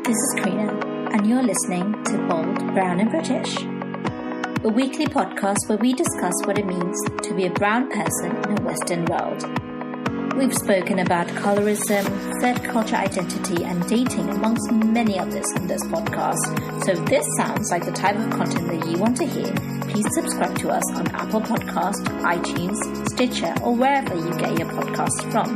This is Karina, and you're listening to Bold, Brown and British, a weekly podcast where we discuss what it means to be a brown person in a Western world. We've spoken about colorism, third culture identity, and dating, amongst many others in this podcast. So if this sounds like the type of content that you want to hear, please subscribe to us on Apple Podcast, iTunes, Stitcher, or wherever you get your podcasts from.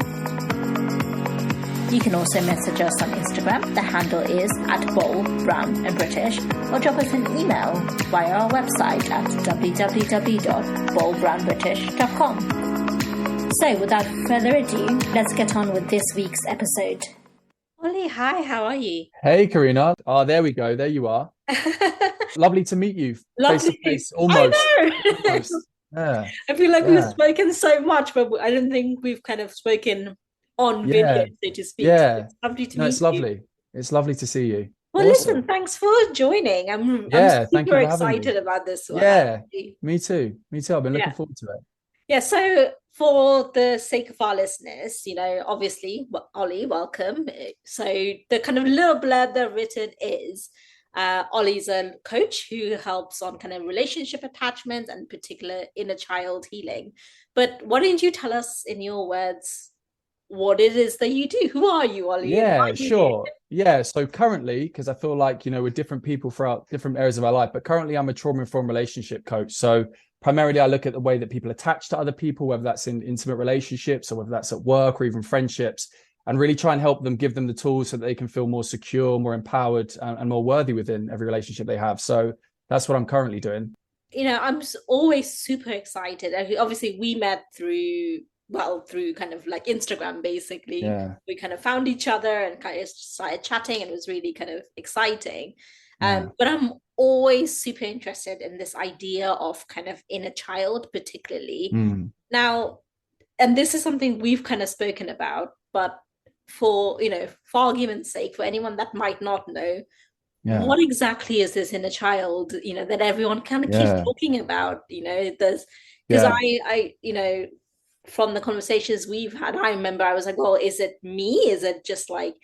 You can also message us on Instagram. The handle is @BoldBrownAndBritish, or drop us an email via our website at www.boldbrownbritish.com. So without further ado, let's get on with this week's episode. Olly, hi, how are you? Hey, Karina. Oh, there we go. There you are. Lovely to meet you. Lovely. Face to face, almost. I know. Almost. Yeah. I feel like we've spoken so much, but I don't think we've kind of spoken on video, so to speak. Yeah. So it's lovely to meet you. It's lovely. It's lovely to see you. Well, Awesome. listen, thanks for joining. I'm thank you super for having excited me. about this one. Yeah, actually. me too. I've been looking forward to it. Yeah, so for the sake of our listeners, obviously, Olly, welcome. So the kind of little blurb that written is, Olly's a coach who helps on kind of relationship attachment and particular inner child healing. But why don't you tell us in your words what it is that you do? Who are you, Olly? Yeah, sure. Yeah, so currently, because I feel like, we're different people throughout different areas of our life, but currently I'm a trauma-informed relationship coach. So primarily I look at the way that people attach to other people, whether that's in intimate relationships or whether that's at work or even friendships, and really try and help them, give them the tools so that they can feel more secure, more empowered, and more worthy within every relationship they have. So that's what I'm currently doing. I'm always super excited. Obviously, we met through kind of like Instagram, basically. Yeah. We kind of found each other and kind of started chatting, and it was really kind of exciting. But I'm always super interested in this idea of kind of inner child, particularly. Now, and this is something we've kind of spoken about, but for argument's sake, for anyone that might not know, what exactly is this inner child, that everyone kind of keeps talking about, there's, because I from the conversations we've had, I remember I was like, well, is it me? Is it just like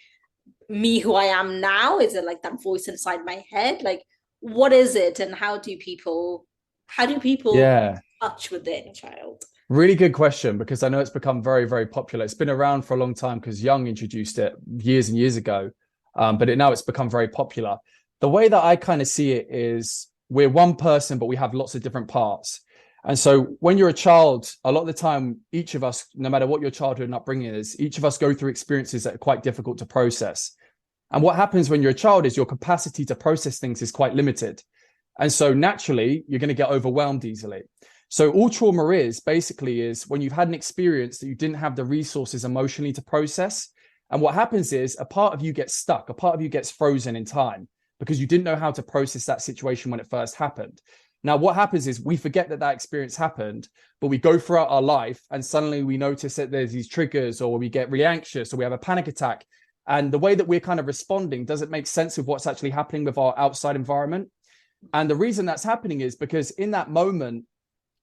me who I am now? Is it like that voice inside my head? Like, what is it? And how do people touch with their inner child? Really good question, because I know it's become very, very popular. It's been around for a long time because Jung introduced it years and years ago. But now it's become very popular. The way that I kind of see it is we're one person, but we have lots of different parts. And so when you're a child, a lot of the time, each of us, no matter what your childhood and upbringing is, each of us go through experiences that are quite difficult to process. And what happens when you're a child is your capacity to process things is quite limited. And so naturally, you're going to get overwhelmed easily. So all trauma is when you've had an experience that you didn't have the resources emotionally to process. And what happens is a part of you gets stuck, a part of you gets frozen in time because you didn't know how to process that situation when it first happened. Now, what happens is we forget that experience happened, but we go throughout our life and suddenly we notice that there's these triggers, or we get really anxious, or we have a panic attack. And the way that we're kind of responding doesn't make sense of what's actually happening with our outside environment. And the reason that's happening is because in that moment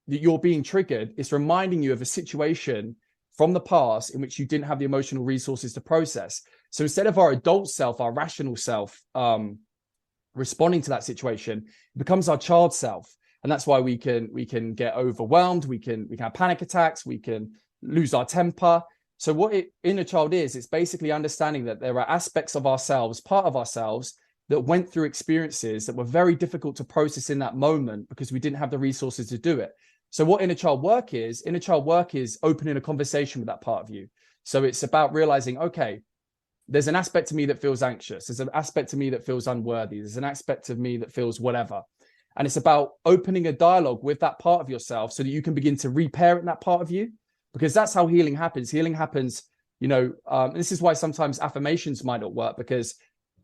that you're being triggered, it's reminding you of a situation from the past in which you didn't have the emotional resources to process. So instead of our adult self, our rational self, responding to that situation, it becomes our child self. And that's why we can get overwhelmed, we can have panic attacks, we can lose our temper. So what inner child is, it's basically understanding that there are aspects of ourselves, part of ourselves, that went through experiences that were very difficult to process in that moment because we didn't have the resources to do it. So what inner child work is opening a conversation with that part of you. So it's about realizing, okay, there's an aspect of me that feels anxious. There's an aspect of me that feels unworthy. There's an aspect of me that feels whatever. And it's about opening a dialogue with that part of yourself so that you can begin to reparent that part of you, because that's how healing happens. Healing happens, this is why sometimes affirmations might not work, because,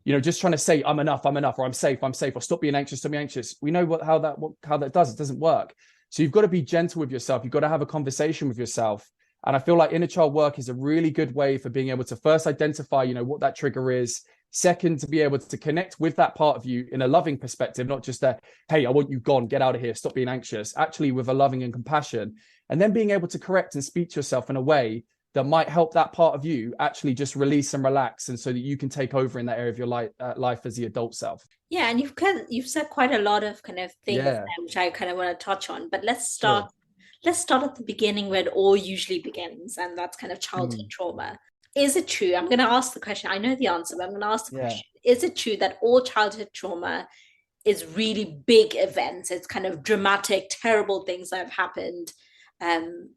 just trying to say I'm enough, or I'm safe, or stop being anxious, We know how that does. It doesn't work. So you've got to be gentle with yourself. You've got to have a conversation with yourself. And I feel like inner child work is a really good way for being able to first identify, what that trigger is. Second, to be able to connect with that part of you in a loving perspective, not just a, hey, I want you gone, get out of here, stop being anxious, actually with a loving and compassion. And then being able to correct and speak to yourself in a way that might help that part of you actually just release and relax, and so that you can take over in that area of your life as the adult self. Yeah, and you've said quite a lot of kind of things Yeah, which I kind of want to touch on, but sure. let's start at the beginning where it all usually begins, and that's kind of childhood trauma. Is it true? I'm going to ask the question. I know the answer, but I'm going to ask the Yeah. question. Is it true that all childhood trauma is really big events? It's kind of dramatic, terrible things that have happened, um,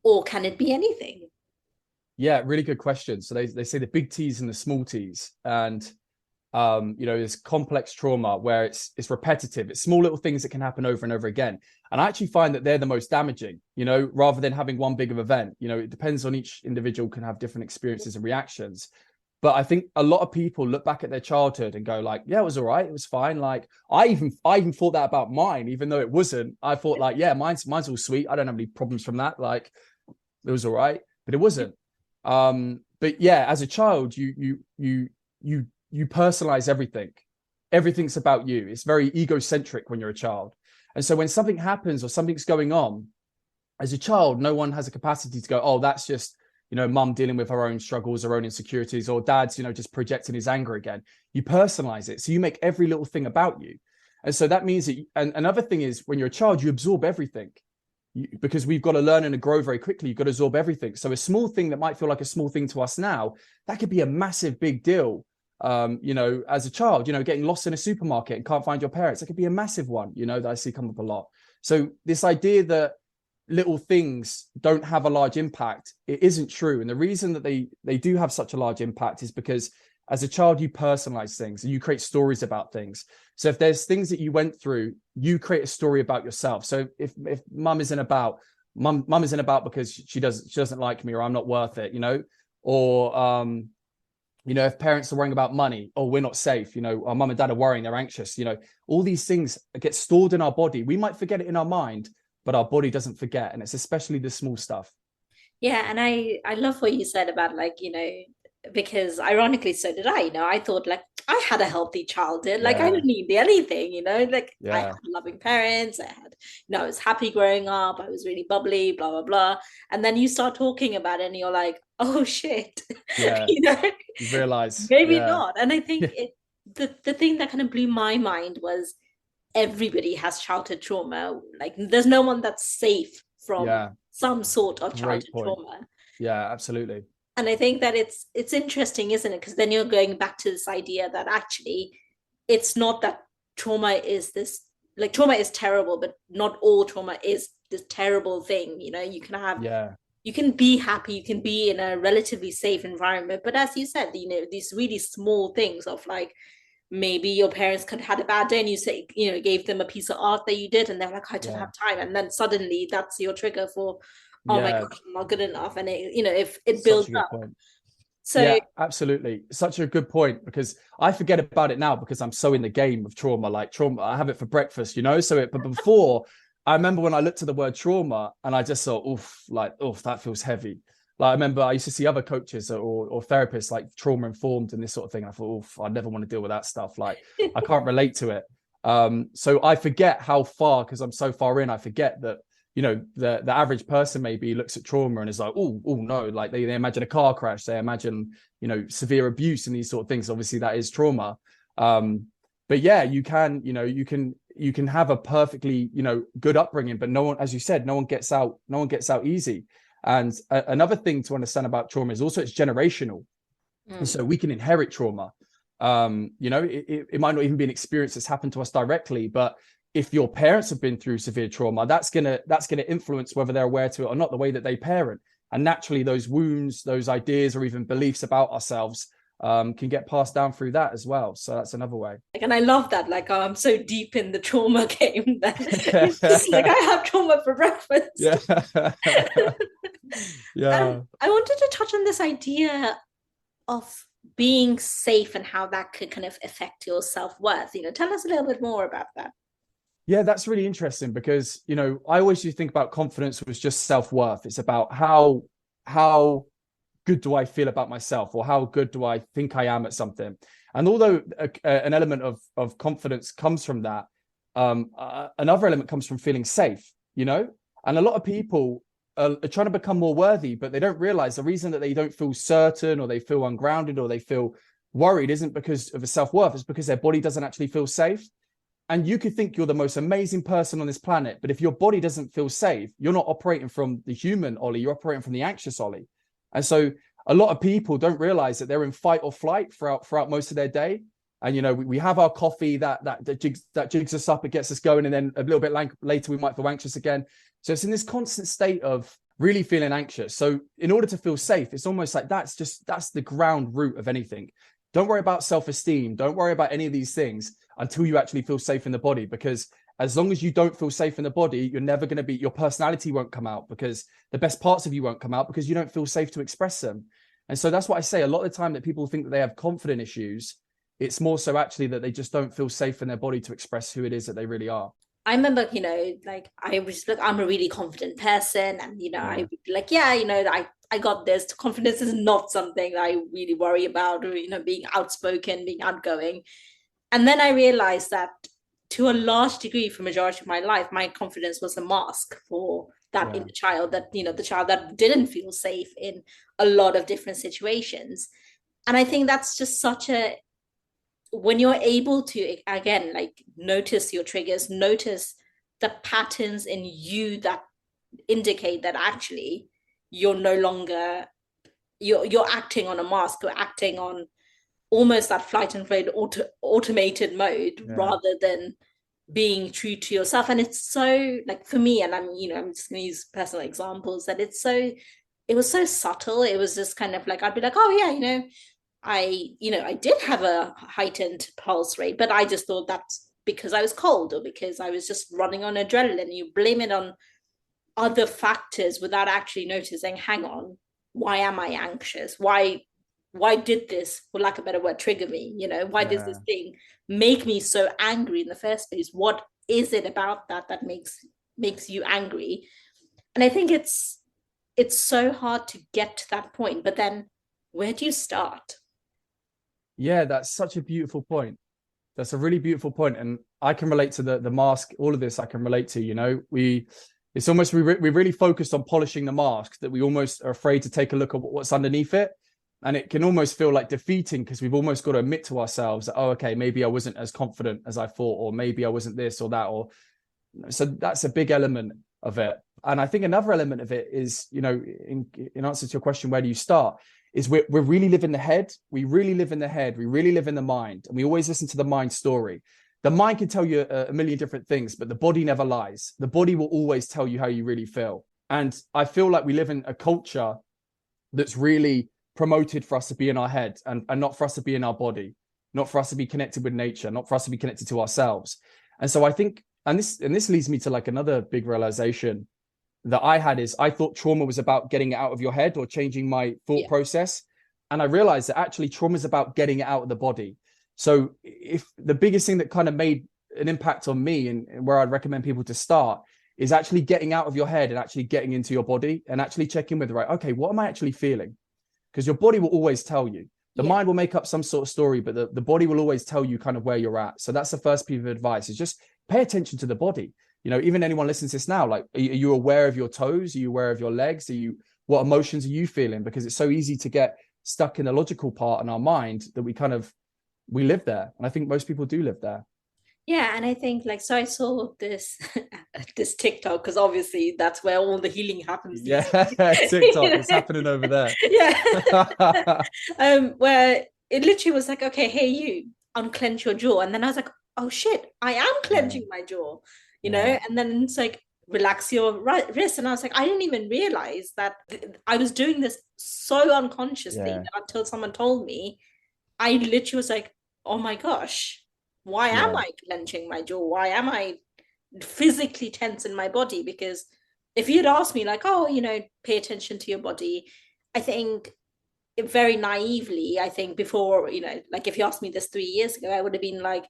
or can it be anything? Yeah, really good question. So they say the big T's and the small T's, and there's complex trauma where it's repetitive. It's small little things that can happen over and over again. And I actually find that they're the most damaging, rather than having one big of event. It depends on each individual, can have different experiences and reactions. But I think a lot of people look back at their childhood and go like, yeah, it was all right. It was fine. Like I even thought that about mine, even though it wasn't. I thought like, yeah, mine's all sweet. I don't have any problems from that. Like it was all right, but it wasn't. But yeah, as a child, you personalize everything. Everything's about you. It's very egocentric when you're a child. And so when something happens or something's going on, as a child, no one has a capacity to go, oh, that's just, mum dealing with her own struggles, her own insecurities, or dad's, just projecting his anger again. You personalize it. So you make every little thing about you. And so that means that, and another thing is when you're a child, you absorb everything. Because we've got to learn and grow very quickly. You've got to absorb everything. So a small thing that might feel like a small thing to us now, that could be a massive big deal. As a child, getting lost in a supermarket and can't find your parents, it could be a massive one, that I see come up a lot. So this idea that little things don't have a large impact, it isn't true. And the reason that they do have such a large impact is because as a child, you personalize things and you create stories about things. So if there's things that you went through, you create a story about yourself. So if mum isn't about because she doesn't like me, or I'm not worth it, or if parents are worrying about money, oh, we're not safe, our mum and dad are worrying, they're anxious, all these things get stored in our body. We might forget it in our mind, but our body doesn't forget. And it's especially the small stuff. Yeah, and I love what you said about like, because ironically, so did I. I thought like I had a healthy childhood. Like I didn't need anything, like I had loving parents. I had, I was happy growing up. I was really bubbly, blah, blah, blah. And then you start talking about it and you're like, oh shit. Yeah. You realize. Maybe not. And I think the thing that kind of blew my mind was everybody has childhood trauma. Like there's no one that's safe from some sort of childhood trauma. Yeah, absolutely. And I think that it's interesting, isn't it? Because then you're going back to this idea that actually it's not that trauma is this, like trauma is terrible, but not all trauma is this terrible thing. You can have, you can be happy, you can be in a relatively safe environment. But as you said, these really small things of like, maybe your parents could have had a bad day and you say, gave them a piece of art that you did and they're like, I didn't have time. And then suddenly that's your trigger for, oh my gosh, I'm not good enough. And it, if it builds up. Point. So yeah, absolutely. Such a good point, because I forget about it now because I'm so in the game of trauma. Like trauma, I have it for breakfast, but before I remember when I looked at the word trauma and I just thought, oof, that feels heavy. Like I remember I used to see other coaches or therapists like trauma informed and this sort of thing. And I thought, oof, I never want to deal with that stuff. Like I can't relate to it. So I forget how far, because I'm so far in, I forget that, the average person maybe looks at trauma and is like, oh no, like they imagine a car crash, they imagine, severe abuse and these sort of things. Obviously that is trauma. But yeah, you can have a perfectly, good upbringing, but no one, as you said, no one gets out easy. And another thing to understand about trauma is also it's generational. And so we can inherit trauma. It might not even be an experience that's happened to us directly, but if your parents have been through severe trauma, that's gonna influence whether they're aware to it or not, the way that they parent. And naturally, those wounds, those ideas, or even beliefs about ourselves can get passed down through that as well. So that's another way. And I love that. Like, I'm so deep in the trauma game that it's just like I have trauma for breakfast. Yeah. Yeah. I wanted to touch on this idea of being safe and how that could kind of affect your self-worth. Tell us a little bit more about that. Yeah, that's really interesting because, I always used to think about confidence was just self-worth. It's about how good do I feel about myself, or how good do I think I am at something. And although an element of confidence comes from that, another element comes from feeling safe, and a lot of people are trying to become more worthy, but they don't realize the reason that they don't feel certain, or they feel ungrounded, or they feel worried isn't because of a self-worth. It's because their body doesn't actually feel safe. And you could think you're the most amazing person on this planet, but if your body doesn't feel safe, you're not operating from the human Ollie, you're operating from the anxious Ollie. And so a lot of people don't realize that they're in fight or flight throughout most of their day. And, you know, we have our coffee that jigs us up, it gets us going. And then a little bit later, we might feel anxious again. So it's in this constant state of really feeling anxious. So in order to feel safe, it's almost like that's the ground root of anything. Don't worry about self-esteem. Don't worry about any of these things until you actually feel safe in the body, because as long as you don't feel safe in the body, you're never going to be, your personality won't come out, because the best parts of you won't come out because you don't feel safe to express them. And so that's what I say a lot of the time, that people think that they have confidence issues. It's more so actually that they just don't feel safe in their body to express who it is that they really are. I remember, you know, like I was like, I'm a really confident person, and you know, I would be like, yeah, you know, I got this. Confidence is not something that I really worry about, or you know, being outspoken, being outgoing. And then I realized that to a large degree, for majority of my life, my confidence was a mask for that inner child, that, you know, the child that didn't feel safe in a lot of different situations. And I think that's just such a, when you're able to, again, like notice your triggers, notice the patterns in you that indicate that actually you're no longer, you're acting on a mask, you're acting on almost that flight and flight automated mode, rather than being true to yourself. And it's so, like, for me, and I'm, you know, I'm just gonna use personal examples, that it was so subtle. It was just kind of like, I'd be like, oh yeah, you know, I did have a heightened pulse rate, but I just thought that's because I was cold, or because I was just running on adrenaline. You blame it on other factors without actually noticing, hang on, why am I anxious? Why did this, for lack of a better word, trigger me? You know, why does this thing make me so angry in the first place? What is it about that makes you angry? And I think it's so hard to get to that point, but then where do you start? Yeah, that's such a beautiful point. That's a really beautiful point. And I can relate to the mask. All of this I can relate to. You know, it's almost, we really focused on polishing the mask, that we almost are afraid to take a look at what's underneath it. And it can almost feel like defeating, because we've almost got to admit to ourselves that, oh, okay, maybe I wasn't as confident as I thought, or maybe I wasn't this or that. Or so that's a big element of it. And I think another element of it is, you know, in answer to your question, where do you start? Is we really live in the head. We really live in the head. We really live in the mind. And we always listen to the mind story. The mind can tell you a million different things, but the body never lies. The body will always tell you how you really feel. And I feel like we live in a culture that's really promoted for us to be in our head, and not for us to be in our body, not for us to be connected with nature, not for us to be connected to ourselves. And so I think, and this leads me to like another big realization that I had, is I thought trauma was about getting it out of your head or changing my thought process. And I realized that actually trauma is about getting it out of the body. So if the biggest thing that kind of made an impact on me, and where I'd recommend people to start, is actually getting out of your head and actually getting into your body, and actually checking with, right, okay, what am I actually feeling? Because your body will always tell you. The mind will make up some sort of story, but the body will always tell you kind of where you're at. So that's the first piece of advice, is just pay attention to the body. You know, even anyone listening to this now, like, are you aware of your toes? Are you aware of your legs? What emotions are you feeling? Because it's so easy to get stuck in the logical part in our mind that we live there. And I think most people do live there. Yeah, and I think, like, so I saw this this TikTok, because obviously that's where all the healing happens. Yeah, TikTok, it's happening over there. Yeah. Where it literally was like, okay, hey, you unclench your jaw. And then I was like, oh shit, I am clenching my jaw, you know? And then it's like, relax your wrist. And I was like, I didn't even realize that I was doing this so unconsciously until someone told me. I literally was like, oh my gosh, why am I clenching my jaw? Why am I physically tense in my body? Because if you'd asked me, like, oh, you know, pay attention to your body, I think very naively, I think before, you know, like if you asked me this 3 years ago, I would have been like,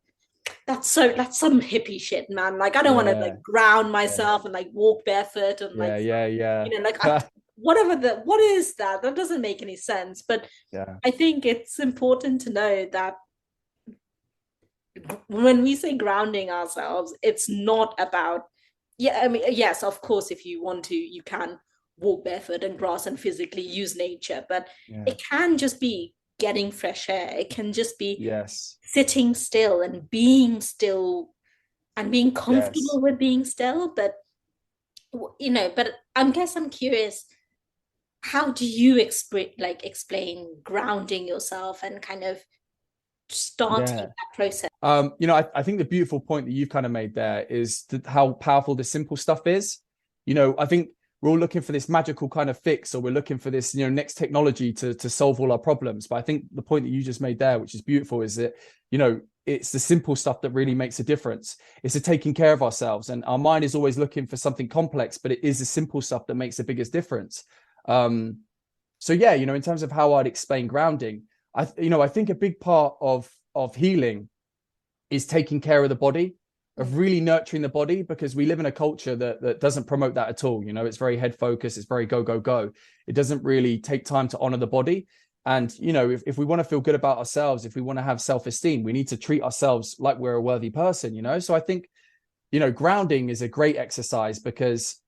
that's some hippie shit, man. Like, I don't want to like ground myself and like walk barefoot and like, you know, like what is that? That doesn't make any sense. But I think it's important to know that when we say grounding ourselves, it's not about, I mean, yes, of course, if you want to, you can walk barefoot in grass and physically use nature, but Yeah. it can just be getting fresh air. It can just be Yes. sitting still and being still and being Yes. comfortable with being still. But but I guess I'm curious, how do you explain grounding yourself and kind of starting Yeah. that process? I think the beautiful point that you've kind of made there is how powerful the simple stuff is. I think we're all looking for this magical kind of fix, or we're looking for this, next technology to solve all our problems. But I think the point that you just made there, which is beautiful, is that, it's the simple stuff that really makes a difference. It's the taking care of ourselves. And our mind is always looking for something complex, but it is the simple stuff that makes the biggest difference. So yeah, in terms of how I'd explain grounding, I think a big part of healing is taking care of the body, of really nurturing the body, because we live in a culture that doesn't promote that at all. It's very head focused, it's very go, go, go. It doesn't really take time to honor the body. And, if we want to feel good about ourselves, if we want to have self-esteem, we need to treat ourselves like we're a worthy person. So I think, grounding is a great exercise, because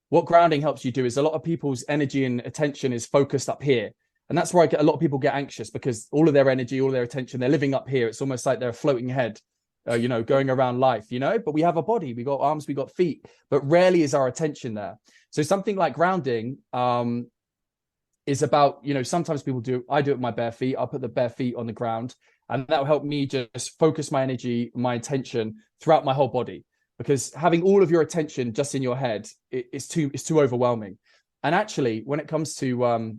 what grounding helps you do is a lot of people's energy and attention is focused up here. And that's where a lot of people get anxious, because all of their energy, all their attention, they're living up here. It's almost like they're a floating head, going around life, but we have a body, we got arms, we got feet, but rarely is our attention there. So something like grounding is about, sometimes I do it with my bare feet. I'll put the bare feet on the ground, and that'll help me just focus my energy, my attention throughout my whole body, because having all of your attention just in your head, it's too overwhelming. And actually, when it comes to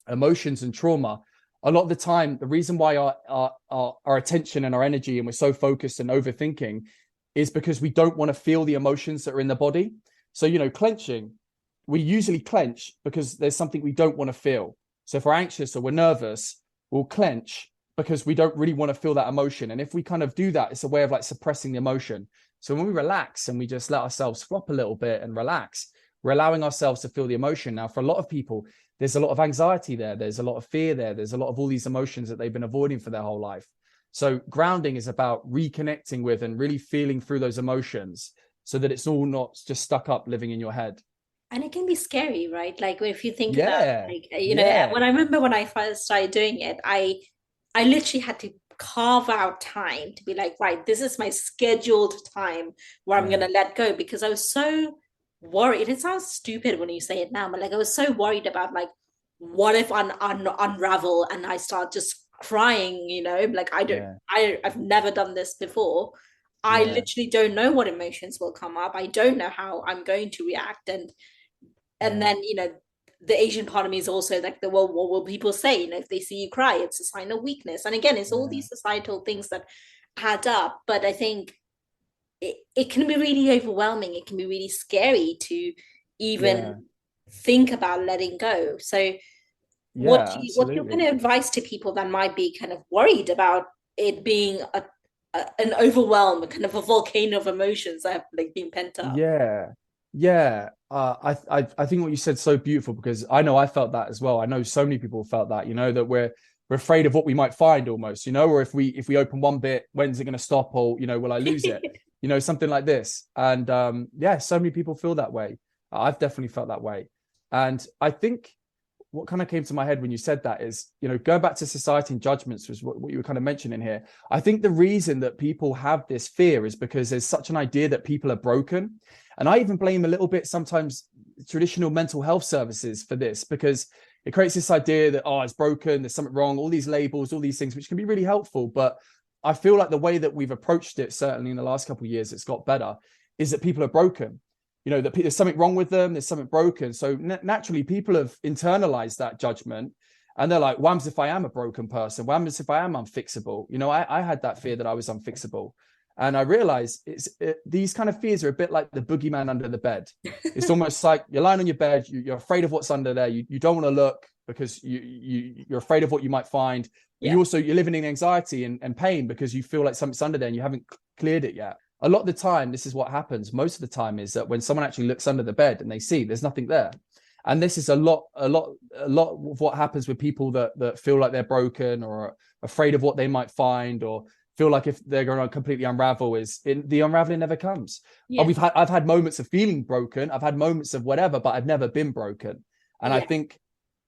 emotions and trauma, a lot of the time, the reason why our attention and our energy, and we're so focused and overthinking, is because we don't want to feel the emotions that are in the body. So, clenching, we usually clench because there's something we don't want to feel. So if we're anxious or we're nervous, we'll clench because we don't really want to feel that emotion. And if we kind of do that, it's a way of like suppressing the emotion. So when we relax and we just let ourselves flop a little bit and relax, we're allowing ourselves to feel the emotion. Now, for a lot of people, there's a lot of anxiety there. There's a lot of fear there. There's a lot of all these emotions that they've been avoiding for their whole life. So grounding is about reconnecting with and really feeling through those emotions, so that it's all not just stuck up living in your head. And it can be scary, right? Like if you think about Yeah. when I remember when I first started doing it, I literally had to carve out time to be like, right, this is my scheduled time where I'm gonna let go, because I was so worried. It sounds stupid when you say it now, but like I was so worried about like, what if I unravel and I start just crying, like I've never done this before. I literally don't know what emotions will come up. I don't know how I'm going to react. And then, the Asian part of me is also like, well, what will people say? If they see you cry, it's a sign of weakness. And again, it's all these societal things that add up. But I think it can be really overwhelming. It can be really scary to even think about letting go. So what's your kind of advice to people that might be kind of worried about it being an overwhelm, kind of a volcano of emotions that have like been pent up? I think what you said is so beautiful, because I know I felt that as well. I know so many people felt that, that we're afraid of what we might find almost, or if we open one bit, when's it going to stop, or will I lose it? Something like this. And so many people feel that way. I've definitely felt that way. And I think what kind of came to my head when you said that is, going back to society and judgments, was what you were kind of mentioning here. I think the reason that people have this fear is because there's such an idea that people are broken. And I even blame a little bit sometimes traditional mental health services for this, because it creates this idea that, it's broken, there's something wrong, all these labels, all these things, which can be really helpful. But I feel like the way that we've approached it, certainly in the last couple of years, it's got better, is that people are broken. That there's something wrong with them, there's something broken. So naturally, people have internalized that judgment, and they're like, whams if I am a broken person, whams if I am unfixable. I had that fear that I was unfixable. And I realized these kind of fears are a bit like the boogeyman under the bed. It's almost like you're lying on your bed, you're afraid of what's under there. You don't want to look because you're afraid of what you might find. Yeah. You're living in anxiety and pain because you feel like something's under there and you haven't cleared it yet. A lot of the time, this is what happens. Most of the time is that when someone actually looks under the bed and they see there's nothing there. And this is a lot of what happens with people that feel like they're broken or are afraid of what they might find, or feel like if they're going to completely unravel, the unraveling never comes. Yeah. I've had moments of feeling broken. I've had moments of whatever, but I've never been broken. And I think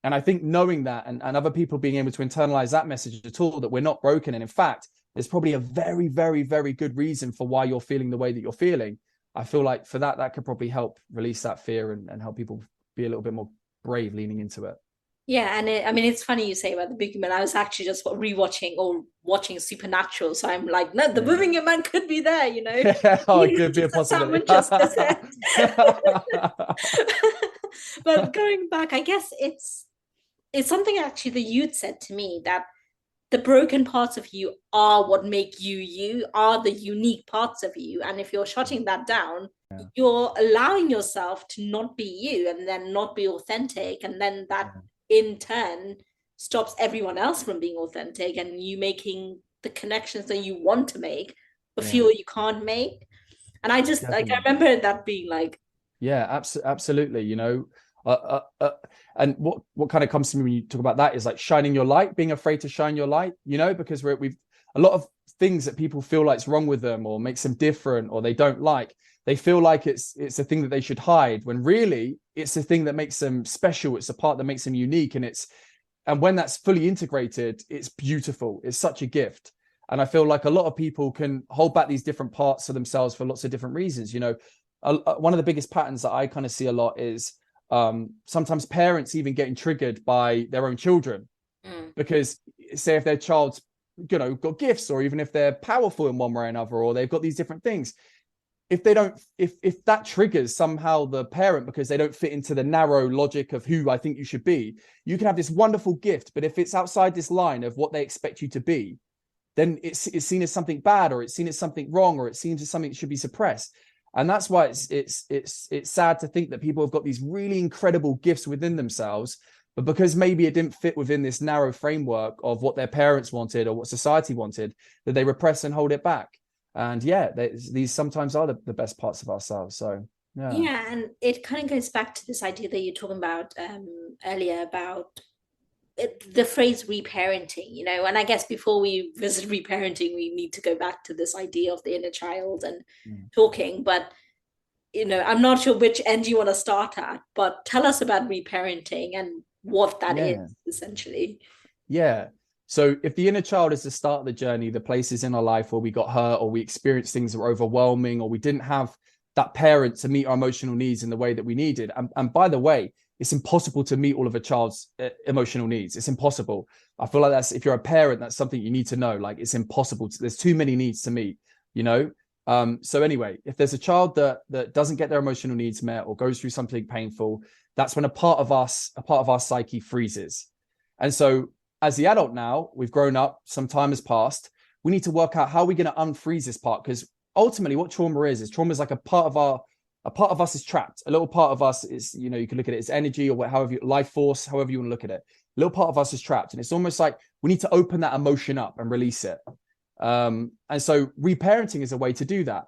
knowing that and other people being able to internalize that message at all, that we're not broken. And in fact, there's probably a very, very, very good reason for why you're feeling the way that you're feeling. I feel like for that could probably help release that fear and help people be a little bit more brave leaning into it. Yeah, and I mean, it's funny you say about the boogeyman. Man. I was actually just rewatching or watching Supernatural, so I'm like, no, the boogeyman man could be there, you know. Oh, it could be a possibility. But going back, I guess it's something actually the youth said to me, that the broken parts of you are what make you, you are the unique parts of you. And if you're shutting that down, you're allowing yourself to not be you and then not be authentic. And then that in turn stops everyone else from being authentic and you making the connections that you want to make, but feel you can't make. And I just like, I remember that being like, absolutely, you know. And what kind of comes to me when you talk about that is like shining your light, being afraid to shine your light, you know, because we've a lot of things that people feel like is wrong with them or makes them different or they don't like. They feel like it's a thing that they should hide, when really it's the thing that makes them special. It's the part that makes them unique. And when that's fully integrated, it's beautiful. It's such a gift. And I feel like a lot of people can hold back these different parts of themselves for lots of different reasons. You know, one of the biggest patterns that I kind of see a lot is sometimes parents even getting triggered by their own children, because say if their child's, you know, got gifts, or even if they're powerful in one way or another, or they've got these different things, if that triggers somehow the parent because they don't fit into the narrow logic of who I think you should be, you can have this wonderful gift, but if it's outside this line of what they expect you to be, then it's seen as something bad, or it's seen as something wrong, or it seems as something that should be suppressed. And that's why it's sad to think that people have got these really incredible gifts within themselves, but because maybe it didn't fit within this narrow framework of what their parents wanted or what society wanted, that they repress and hold it back. And these sometimes are the best parts of ourselves. So yeah, and it kind of goes back to this idea that you're talking about earlier about the phrase reparenting, you know. And I guess before we visit reparenting, we need to go back to this idea of the inner child and talking. But you know, I'm not sure which end you want to start at, but tell us about reparenting and what that is essentially. Yeah. So if the inner child is the start of the journey, the places in our life where we got hurt or we experienced things that were overwhelming, or we didn't have that parent to meet our emotional needs in the way that we needed. And by the way, it's impossible to meet all of a child's emotional needs. It's impossible. I feel like if you're a parent, that's something you need to know. Like, it's impossible. There's too many needs to meet, you know? So anyway, if there's a child that doesn't get their emotional needs met or goes through something painful, that's when a part of our psyche freezes. And so as the adult now, we've grown up, some time has passed, we need to work out how we're going to unfreeze this part, because ultimately what trauma is like a part of us is trapped. A little part of us is, you know, you can look at it as energy or life force, however you want to look at it. A little part of us is trapped. And it's almost like we need to open that emotion up and release it. And so reparenting is a way to do that.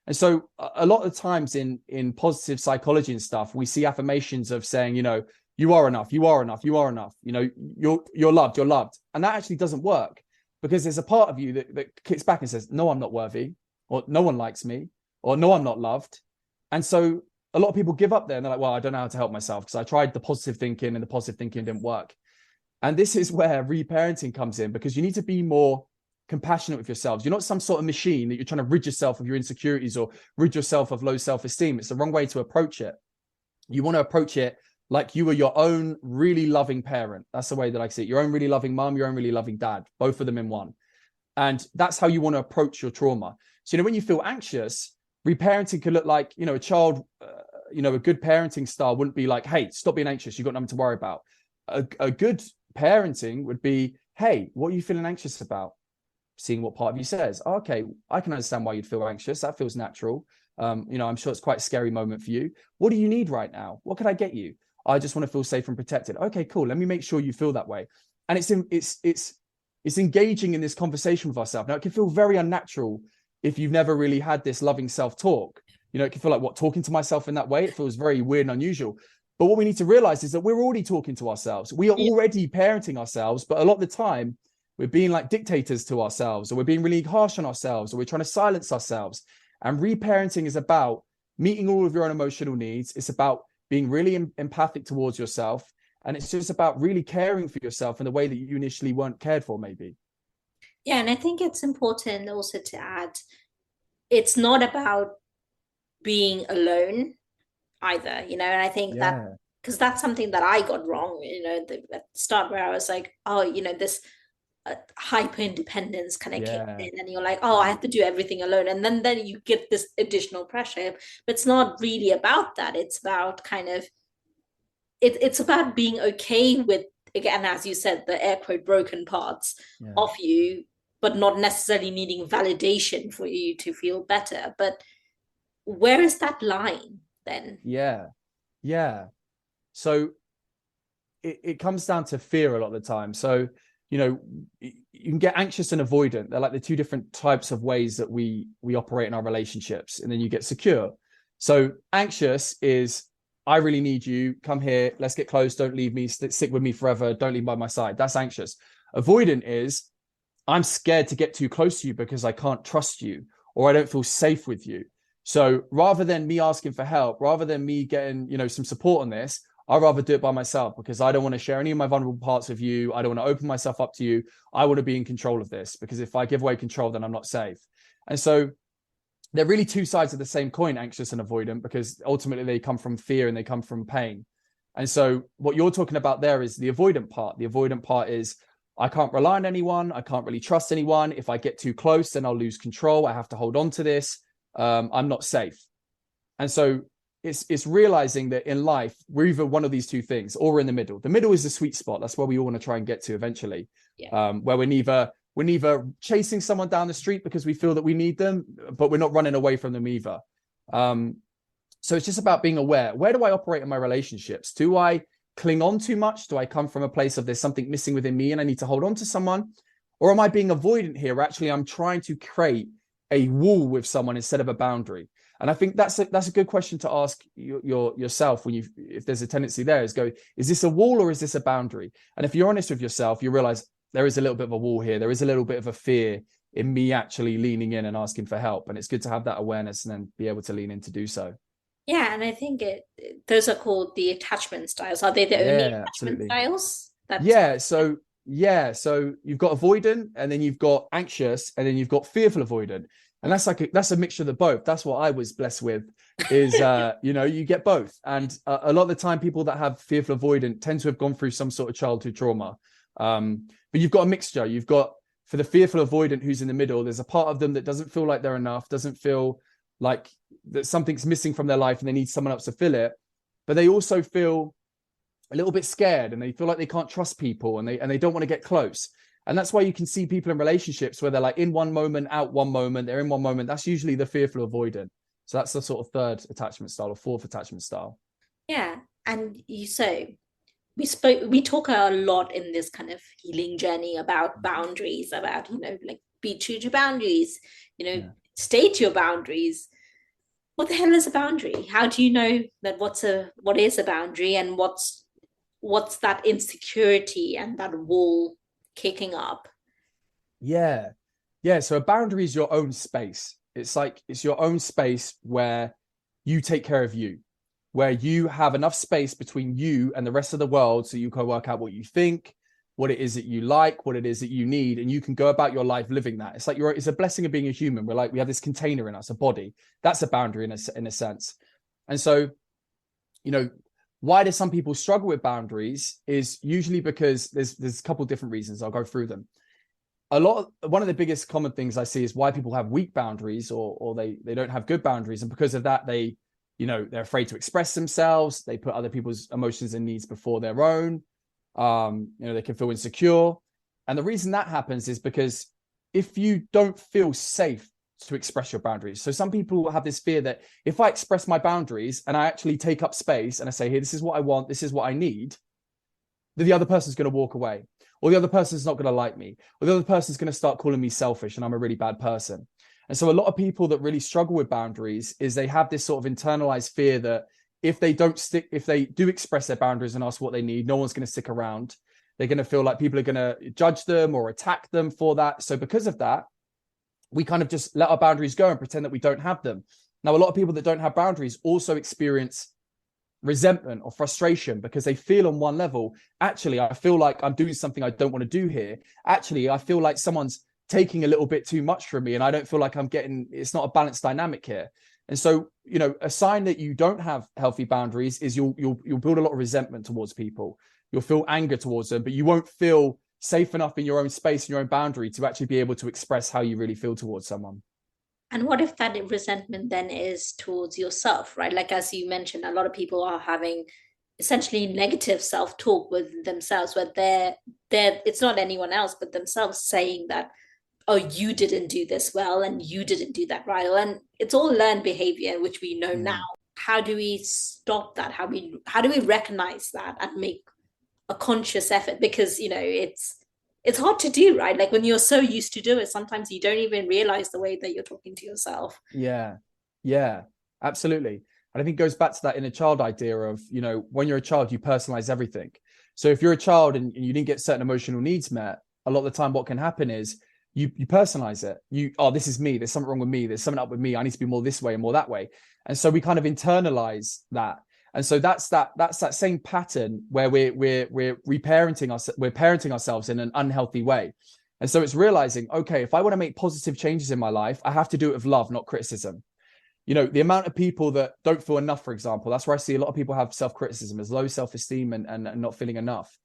And so a lot of the times in positive psychology and stuff, we see affirmations of saying, you know, you are enough, you are enough, you are enough, you know, you're loved, you're loved. And that actually doesn't work, because there's a part of you that kicks back and says, no, I'm not worthy, or no one likes me, or no, I'm not loved. And so a lot of people give up there, and they're like, well, I don't know how to help myself because I tried the positive thinking and the positive thinking didn't work. And this is where reparenting comes in, because you need to be more compassionate with yourselves. You're not some sort of machine that you're trying to rid yourself of your insecurities or rid yourself of low self-esteem. It's the wrong way to approach it. You want to approach it like you were your own really loving parent. That's the way that I see it. Your own really loving mom, your own really loving dad, both of them in one. And that's how you want to approach your trauma. So, you know, when you feel anxious, reparenting could look like, you know, a child, you know, a good parenting style wouldn't be like, hey, stop being anxious, you've got nothing to worry about. A good parenting would be, hey, what are you feeling anxious about? Seeing what part of you says, oh, okay, I can understand why you'd feel anxious. That feels natural. You know, I'm sure it's quite a scary moment for you. What do you need right now? What can I get you? I just want to feel safe and protected. Okay, cool. Let me make sure you feel that way. And it's engaging in this conversation with ourselves. Now, it can feel very unnatural if you've never really had this loving self-talk. You know, it can feel like, what, talking to myself in that way? It feels very weird and unusual. But what we need to realize is that we're already talking to ourselves. We are already parenting ourselves, but a lot of the time we're being like dictators to ourselves, or we're being really harsh on ourselves, or we're trying to silence ourselves. And reparenting is about meeting all of your own emotional needs. It's about being really empathic towards yourself. And it's just about really caring for yourself in the way that you initially weren't cared for, maybe. Yeah, and I think it's important also to add, it's not about being alone either, you know, and I think that Yeah. because that's something that I got wrong, you know, at the start where I was like, oh, you know, this hyper independence kind of kicks Yeah. in, and you're like, oh, I have to do everything alone, and then you get this additional pressure. But it's not really about that. It's about kind of it's about being okay with, again, as you said, the air quote broken parts Yeah. of you, but not necessarily needing validation for you to feel better. But where is that line then? Yeah. Yeah. So it comes down to fear a lot of the time. So, you know, you can get anxious and avoidant. They're like the two different types of ways that we operate in our relationships. And then you get secure. So anxious is, I really need you. Come here. Let's get close. Don't leave me. Stick with me forever. Don't leave by my side. That's anxious. Avoidant is, I'm scared to get too close to you because I can't trust you, or I don't feel safe with you. So rather than me asking for help, rather than me getting, you know, some support on this, I'd rather do it by myself because I don't want to share any of my vulnerable parts with you. I don't want to open myself up to you. I want to be in control of this, because if I give away control, then I'm not safe. And so they're really two sides of the same coin, anxious and avoidant, because ultimately they come from fear and they come from pain. And so what you're talking about there is the avoidant part. The avoidant part is, I can't rely on anyone. I can't really trust anyone. If I get too close, then I'll lose control. I have to hold on to this. I'm not safe. And so it's realizing that in life, we're either one of these two things, or we're in the middle. The middle is the sweet spot. That's where we all want to try and get to eventually. Yeah. Where we're neither chasing someone down the street because we feel that we need them, but we're not running away from them either. So it's just about being aware. Where do I operate in my relationships? Do I cling on too much? Do I come from a place of there's something missing within me and I need to hold on to someone? Or am I being avoidant here? Actually, I'm trying to create a wall with someone instead of a boundary. And I think that's a good question to ask yourself when if there's a tendency there, is go, is this a wall or is this a boundary? And if you're honest with yourself, you realize there is a little bit of a wall here. There is a little bit of a fear in me actually leaning in and asking for help. And it's good to have that awareness and then be able to lean in to do so. Yeah, and I think those are called the attachment styles. Are they the only attachment absolutely. styles? So you've got avoidant, and then you've got anxious, and then you've got fearful avoidant. And that's a mixture of the both. That's what I was blessed with, is you know, you get both. And a lot of the time, people that have fearful avoidant tend to have gone through some sort of childhood trauma. But you've got a mixture. You've got, for the fearful avoidant who's in the middle, there's a part of them that doesn't feel like they're enough, doesn't feel like that something's missing from their life and they need someone else to fill it. But they also feel a little bit scared, and they feel like they can't trust people, and they don't want to get close. And that's why you can see people in relationships where they're like in one moment, out one moment, they're in one moment. That's usually the fearful avoidant. So that's the sort of third attachment style or fourth attachment style. Yeah. And we talk a lot in this kind of healing journey about boundaries, about, you know, like, be true to boundaries, you know, state your boundaries. What the hell is a boundary? How do you know that what is a boundary, and what's that insecurity and that wall kicking up? Yeah. So a boundary is your own space. It's your own space where you take care of you, where you have enough space between you and the rest of the world so you can work out what you think, what it is that you like, what it is that you need, and you can go about your life living that. It's like it's a blessing of being a human. We have this container in us, a body. That's a boundary in a sense. And so, you know, why do some people struggle with boundaries is usually because there's a couple of different reasons. I'll go through them. One of the biggest common things I see is why people have weak boundaries, or they don't have good boundaries. And because of that, they're afraid to express themselves. They put other people's emotions and needs before their own. They can feel insecure. And the reason that happens is because if you don't feel safe to express your boundaries. So some people have this fear that if I express my boundaries and I actually take up space and I say, hey, this is what I want, this is what I need, that the other person's going to walk away, or the other person's not going to like me, or the other person's going to start calling me selfish and I'm a really bad person. And so a lot of people that really struggle with boundaries is they have this sort of internalized fear that if they do express their boundaries and ask what they need, no one's going to stick around. They're going to feel like people are going to judge them or attack them for that. So because of that, we kind of just let our boundaries go and pretend that we don't have them. Now, a lot of people that don't have boundaries also experience resentment or frustration because they feel on one level, actually, I feel like I'm doing something I don't want to do here. Actually, I feel like someone's taking a little bit too much from me and I don't feel like I'm getting, it's not a balanced dynamic here. And so, you know, a sign that you don't have healthy boundaries is you'll build a lot of resentment towards people. You'll feel anger towards them, but you won't feel safe enough in your own space and your own boundary to actually be able to express how you really feel towards someone. And what if that resentment then is towards yourself, right? Like, as you mentioned, a lot of people are having essentially negative self-talk with themselves, where it's not anyone else but themselves saying that, oh, you didn't do this well and you didn't do that right. And it's all learned behavior, which we know now. How do we stop that? How do we recognize that and make a conscious effort? Because, you know, it's hard to do, right? Like when you're so used to do it, sometimes you don't even realize the way that you're talking to yourself. Yeah, absolutely. And I think it goes back to that inner child idea of, you know, when you're a child, you personalize everything. So if you're a child and you didn't get certain emotional needs met, a lot of the time what can happen is you personalize it. Oh, this is me. There's something wrong with me. There's something up with me. I need to be more this way and more that way. And so we kind of internalize that. And so that's that same pattern where we're reparenting us, we're parenting ourselves in an unhealthy way. And so it's realizing, okay, if I want to make positive changes in my life, I have to do it with love, not criticism. You know, the amount of people that don't feel enough, for example, that's where I see a lot of people have self-criticism, as low self-esteem and not feeling enough.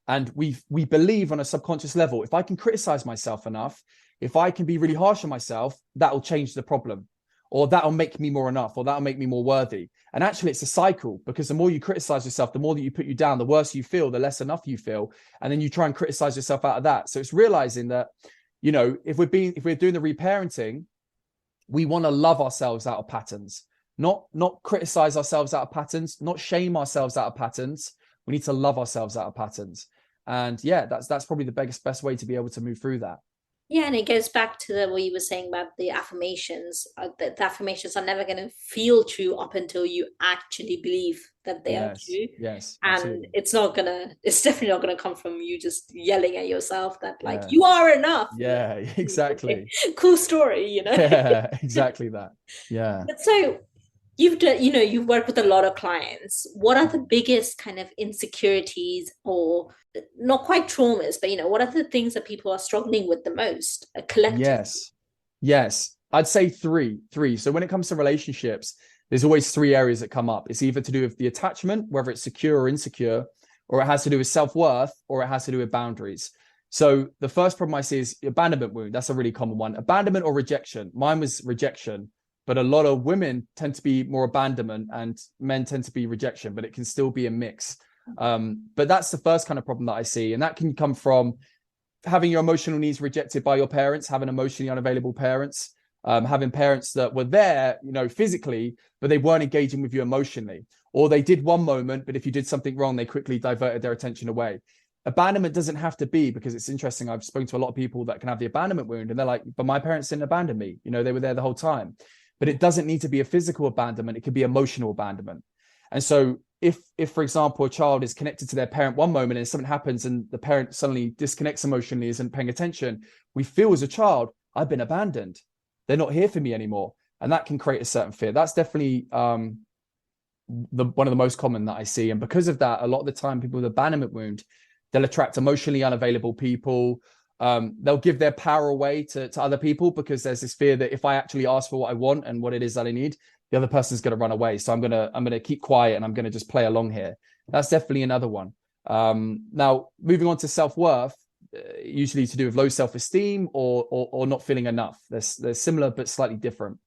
And we believe on a subconscious level, if I can criticize myself enough, if I can be really harsh on myself, that will change the problem, or that'll make me more enough, or that'll make me more worthy. And actually it's a cycle, because the more you criticize yourself, the more that you put you down, the worse you feel, the less enough you feel. And then you try and criticize yourself out of that. So it's realizing that, you know, if we're doing the reparenting, we want to love ourselves out of patterns, not criticize ourselves out of patterns, not shame ourselves out of patterns. We need to love ourselves out of patterns. And yeah, that's probably the best way to be able to move through that. Yeah, and it goes back to what you were saying about the affirmations. The affirmations are never going to feel true up until you actually believe that they are true. Yes, and absolutely. it's definitely not gonna come from you just yelling at yourself that like you are enough. Yeah, exactly. Cool story, you know. Yeah, exactly that. Yeah. But so you've worked with a lot of clients. What are the biggest kind of insecurities, or not quite traumas, but what are the things that people are struggling with the most collectively? Yes, I'd say three. So when it comes to relationships, there's always three areas that come up. It's either to do with the attachment, whether it's secure or insecure, or it has to do with self-worth, or it has to do with boundaries. So the first problem I see is abandonment wound. That's a really common one. Abandonment or rejection. Mine was rejection, but a lot of women tend to be more abandonment and men tend to be rejection, but it can still be a mix. But that's the first kind of problem that I see. And that can come from having your emotional needs rejected by your parents, having emotionally unavailable parents, having parents that were there, physically, but they weren't engaging with you emotionally, or they did one moment, but if you did something wrong, they quickly diverted their attention away. Abandonment doesn't have to be, because it's interesting. I've spoken to a lot of people that can have the abandonment wound and they're like, but my parents didn't abandon me. They were there the whole time. But it doesn't need to be a physical abandonment. It could be emotional abandonment. And so if, for example, a child is connected to their parent one moment and something happens and the parent suddenly disconnects emotionally, isn't paying attention, we feel as a child, I've been abandoned. They're not here for me anymore. And that can create a certain fear. That's definitely one of the most common that I see. And because of that, a lot of the time, people with abandonment wound, they'll attract emotionally unavailable people. They'll give their power away to other people, because there's this fear that if I actually ask for what I want and what it is that I need, the other person's going to run away. So I'm going to keep quiet and I'm going to just play along here. That's definitely another one. Now, moving on to self-worth, usually to do with low self-esteem or not feeling enough. They're similar, but slightly different.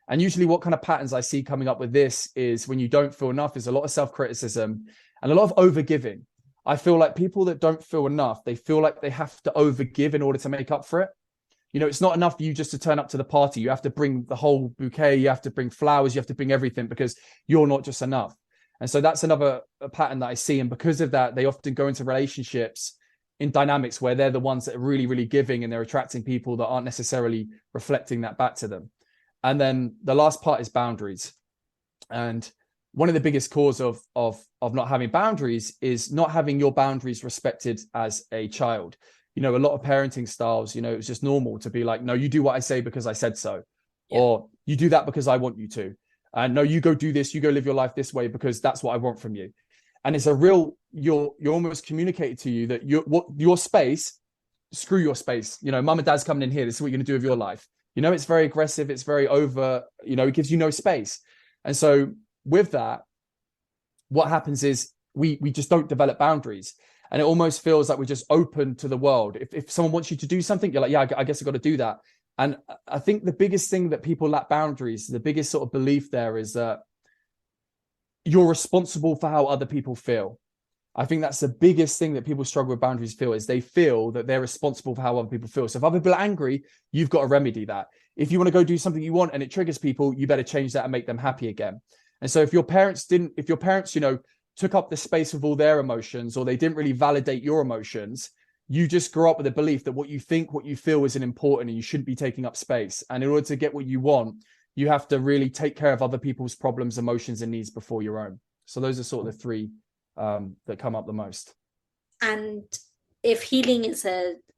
And usually what kind of patterns I see coming up with this is when you don't feel enough, is a lot of self-criticism and a lot of overgiving. I feel like people that don't feel enough, they feel like they have to overgive in order to make up for it. It's not enough for you just to turn up to the party. You have to bring the whole bouquet. You have to bring flowers. You have to bring everything, because you're not just enough. And so that's another pattern that I see. And because of that, they often go into relationships in dynamics where they're the ones that are really, really giving, and they're attracting people that aren't necessarily reflecting that back to them. And then the last part is boundaries. And one of the biggest cause of not having boundaries is not having your boundaries respected as a child. You know, a lot of parenting styles, you know, it's just normal to be like, no, you do what I say because I said so, or you do that because I want you to. And no, you go do this, you go live your life this way because that's what I want from you. And it's a real, you're almost communicated to you that your space, screw your space. You know, mum and dad's coming in here. This is what you're going to do with your life. You know, it's very aggressive. It's very over, you know, it gives you no space. And so with that, what happens is we just don't develop boundaries. And it almost feels like we're just open to the world. If someone wants you to do something, you're like, yeah, I guess I've got to do that. And I think the biggest thing that people lack boundaries, the biggest sort of belief there is that you're responsible for how other people feel. I think that's the biggest thing that people struggle with boundaries feel, is they feel that they're responsible for how other people feel. So if other people are angry, you've got to remedy that. If you want to go do something you want and it triggers people, you better change that and make them happy again. And so if your parents, you know, took up the space with all their emotions, or they didn't really validate your emotions, you just grew up with a belief that what you think, what you feel isn't important and you shouldn't be taking up space. And in order to get what you want, you have to really take care of other people's problems, emotions, and needs before your own. So those are sort of the three that come up the most. And if healing is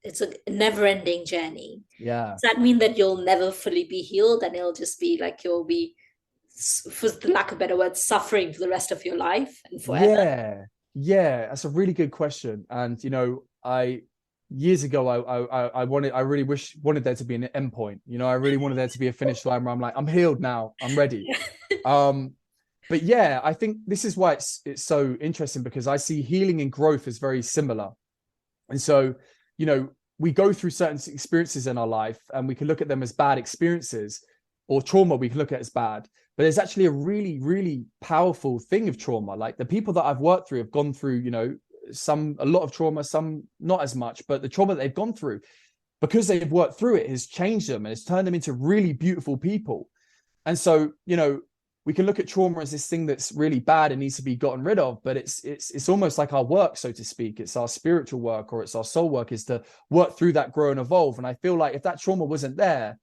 it's a never-ending journey, yeah, does that mean that you'll never fully be healed, and it'll just be like you'll be, for the lack of a better word, suffering for the rest of your life and forever? Yeah, that's a really good question. And you know, years ago I really wanted there to be an end point. You know, I really wanted there to be a finish line where I'm like, I'm healed now, I'm ready. But yeah, I think this is why it's so interesting, because I see healing and growth as very similar. And so, you know, we go through certain experiences in our life and we can look at them as bad experiences, or trauma we can look at as bad. But there's actually a really, really powerful thing of trauma. Like the people that I've worked through have gone through, you know, a lot of trauma, some not as much, but the trauma that they've gone through, because they've worked through it, has changed them and it's turned them into really beautiful people. And so, you know, we can look at trauma as this thing that's really bad and needs to be gotten rid of, but it's almost like our work, so to speak. It's our spiritual work, or it's our soul work, is to work through that, grow and evolve. And I feel like if that trauma wasn't there,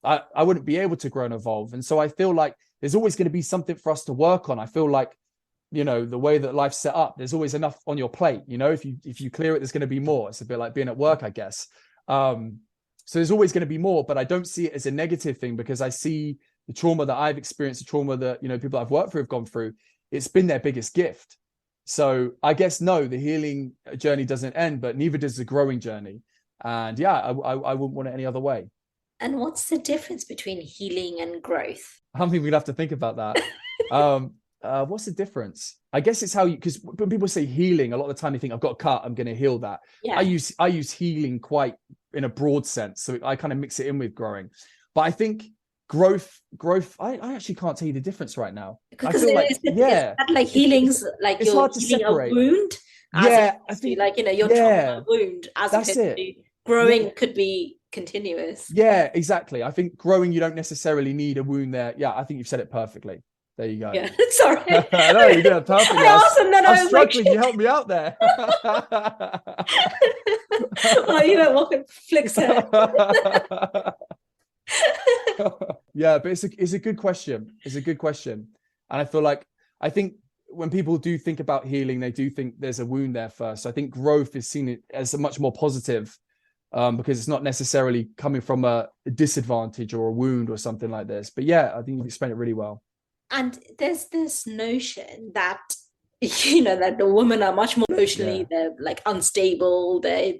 I wouldn't be able to grow and evolve. And so I feel like there's always going to be something for us to work on. I feel like, you know, the way that life's set up, there's always enough on your plate. You know, if you clear it, there's going to be more. It's a bit like being at work, I guess. So there's always going to be more, but I don't see it as a negative thing, because I see the trauma that I've experienced, the trauma that, you know, people I've worked through have gone through. It's been their biggest gift. So I guess, no, the healing journey doesn't end, but neither does the growing journey. And yeah, I wouldn't want it any other way. And what's the difference between healing and growth? I think we'd have to think about that. What's the difference? I guess it's how you, because when people say healing, a lot of the time they think, I've got a cut, I'm going to heal that. Yeah. I use healing quite in a broad sense, so I kind of mix it in with growing. But I think growth, I actually can't tell you the difference right now. Because I feel like healing's like it's you're hard to healing separate. A wound. Yeah, I think like, you know, you're trauma wound, as that's opposed to growing could be continuous. Yeah, exactly. I think growing, you don't necessarily need a wound there. Yeah, I think you've said it perfectly. There you go. Yeah, sorry. No, you did it perfectly. I asked, and then I was struggling. Like, you helped me out there. Well, you know what? Flicks it. Yeah, but it's a good question. It's a good question. And I think when people do think about healing, they do think there's a wound there first. So I think growth is seen as a much more positive, because it's not necessarily coming from a disadvantage or a wound or something like this. But yeah, I think you've explained it really well. And there's this notion that, you know, that the women are much more emotionally, they're like unstable. They're